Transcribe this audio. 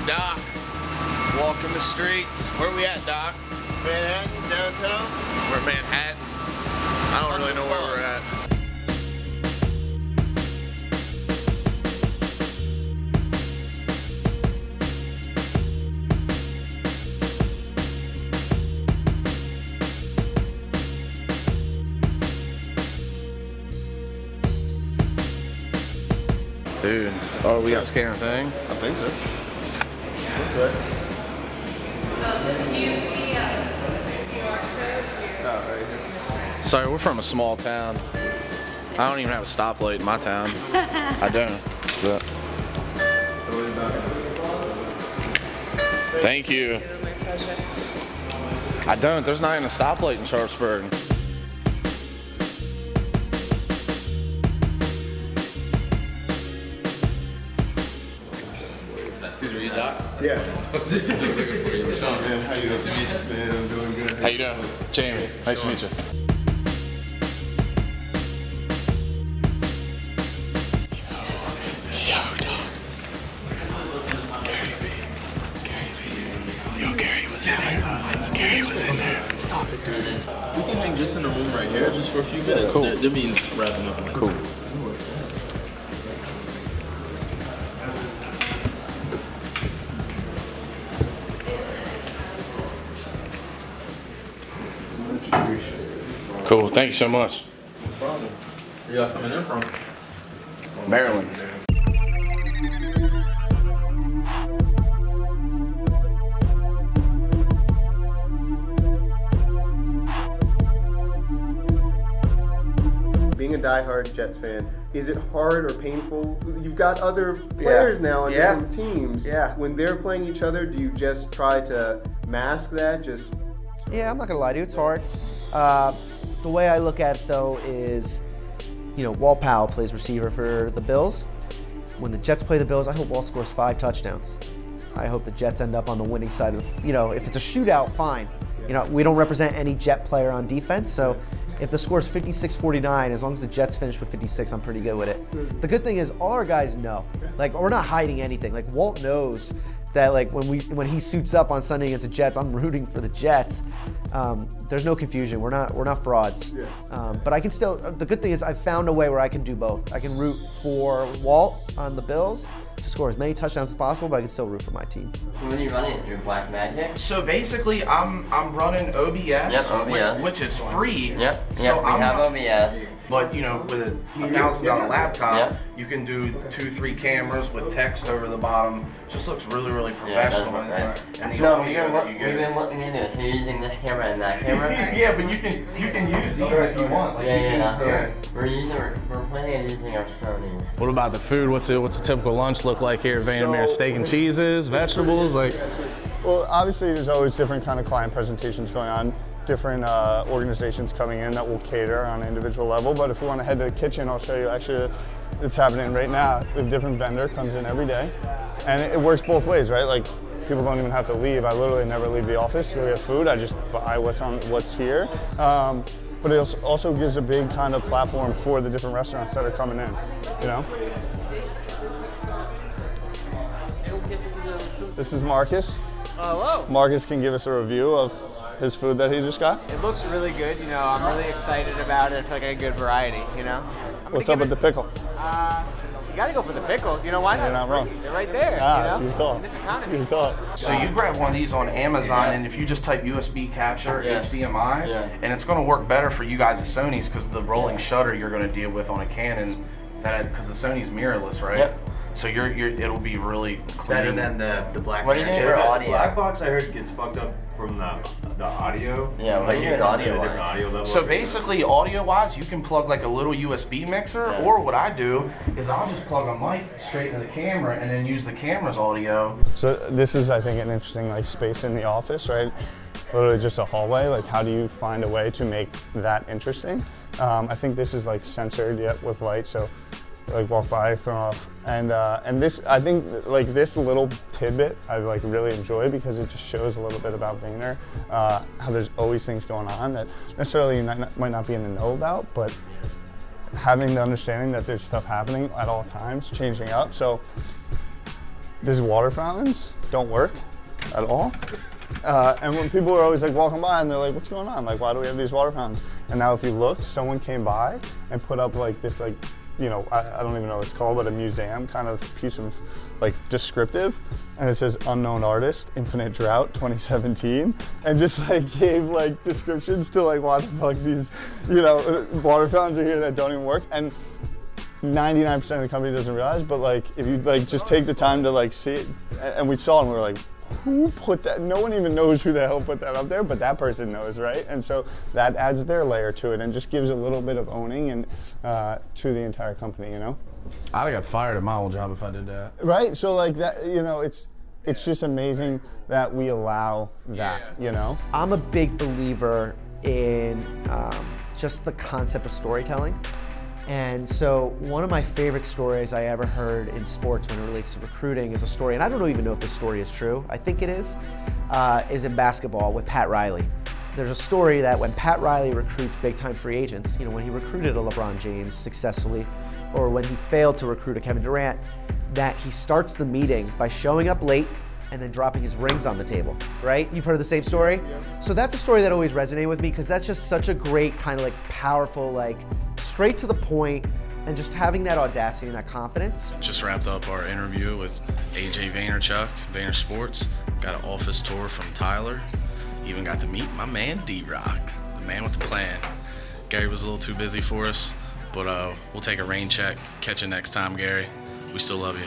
Doc. Walking the streets. Where we at, Doc? Manhattan, downtown. We're in Manhattan. I don't really know where we're at. Dude, oh, we got to scan our thing? I think so. Okay. Just use the QR code here. Oh, right here. Sorry, we're from a small town. I don't even have a stoplight in my town. I don't. But. Thank you. My pleasure. I don't. There's not even a stoplight in Sharpsburg. Excuse me, Doc? Yeah. Just looking for you. Sean, Man, how you nice to doing? meet you. Man, I'm doing good. How you doing? Jamie, nice to meet you. Gary was in there. Stop it, dude. We can hang just in the room right here, just for a few minutes. Cool. That means wrapping up. Cool. Cool. Thank you so much. No problem. Where you guys coming in from? Maryland. Being a diehard Jets fan, is it hard or painful? You've got other players now on different teams. Yeah. When they're playing each other, do you just try to mask that? Just Yeah, I'm not gonna lie to you, it's hard. The way I look at it though is, Walt Powell plays receiver for the Bills. When the Jets play the Bills, I hope Walt scores 5 touchdowns. I hope the Jets end up on the winning side of, if it's a shootout, fine. We don't represent any Jet player on defense, so if the score's 56-49, as long as the Jets finish with 56, I'm pretty good with it. The good thing is all our guys know. We're not hiding anything. Walt knows that when he suits up on Sunday against the Jets, I'm rooting for the Jets. There's no confusion. We're not frauds. But I can still. The good thing is I've found a way where I can do both. I can root for Walt on the Bills to score as many touchdowns as possible, but I can still root for my team. What are you running through Black Magic? So basically, I'm running OBS, Yep, OBS. which is free. Yep, So we have OBS. But with a $1,000 laptop, Yep. you can do 2-3 cameras with text over the bottom. Just looks really, really professional. And the No, audio that you we've get. been looking into it. So you're using this camera and that camera? Yeah, but you can use these if you want. Yeah. We're planning on using our Sony. What about the food? What's a typical lunch look like here at VaynerMedia? Steak and cheeses, vegetables, Well, obviously there's always different kind of client presentations going on, different organizations coming in that will cater on an individual level. But if you want to head to the kitchen, I'll show you. Actually, it's happening right now. A different vendor comes in every day, and it works both ways, right? People don't even have to leave. I literally never leave the office to go get food. I just buy what's here. But it also gives a big kind of platform for the different restaurants that are coming in, This is Marcus. Hello. Marcus can give us a review of his food that he just got. It looks really good. I'm really excited about it. It's like a good variety. What's up with the pickle? You gotta go for the pickle. Why not? You're not wrong. They're right there. That's a good call. In this That's a economy. good call. So you grab one of these on Amazon, and if you just type USB capture, HDMI, and it's going to work better for you guys as Sony's because the rolling shutter you're going to deal with on a Canon, because the Sony's mirrorless, right? Yep. So it'll be really clean. Better than the black. What are you doing for audio? Black box I heard gets fucked up from the audio. Yeah, what are you doing audio-wise? Audio level. So basically, audio-wise, you can plug a little USB mixer, or what I do is I'll just plug a mic straight into the camera and then use the camera's audio. So this is, I think, an interesting space in the office, right? Literally just a hallway. How do you find a way to make that interesting? I think this is censored yet with light, so walk by, throw off, and this, I think, this little tidbit I really enjoy because it just shows a little bit about Vayner, how there's always things going on that necessarily you might not be in the know about, but having the understanding that there's stuff happening at all times, changing up. So these water fountains don't work at all. And when people are always like walking by and they're like, what's going on? Like, why do we have these water fountains? And now if you look, someone came by and put up like this, like, you know, I don't even know what it's called, but a museum kind of piece of like descriptive. And it says unknown artist, infinite drought, 2017. And just like gave like descriptions to like what the fuck these, you know, water fountains are here that don't even work. And 99% of the company doesn't realize, but like if you like just take the time to like see it, and we saw it and we were like, who put that? No one even knows who the hell put that up there, but that person knows, right? And so that adds their layer to it and just gives a little bit of owning and to the entire company, you know? I'd have got fired at my old job if I did that. Right, so like that, you know, it's just amazing that we allow that, you know? I'm a big believer in just the concept of storytelling. And so one of my favorite stories I ever heard in sports when it relates to recruiting is a story, and I don't even know if this story is true, I think it is in basketball with Pat Riley. There's a story that when Pat Riley recruits big-time free agents, you know, when he recruited a LeBron James successfully, or when he failed to recruit a Kevin Durant, that he starts the meeting by showing up late and then dropping his rings on the table, right? You've heard the same story? Yeah. So that's a story that always resonated with me because that's just such a great kind of like powerful, like straight to the point, and just having that audacity and that confidence. Just wrapped up our interview with AJ Vaynerchuck, Vayner Sports. Got an office tour from Tyler. Even got to meet my man D-Rock, the man with the plan. Gary was a little too busy for us, but we'll take a rain check. Catch you next time, Gary. We still love you.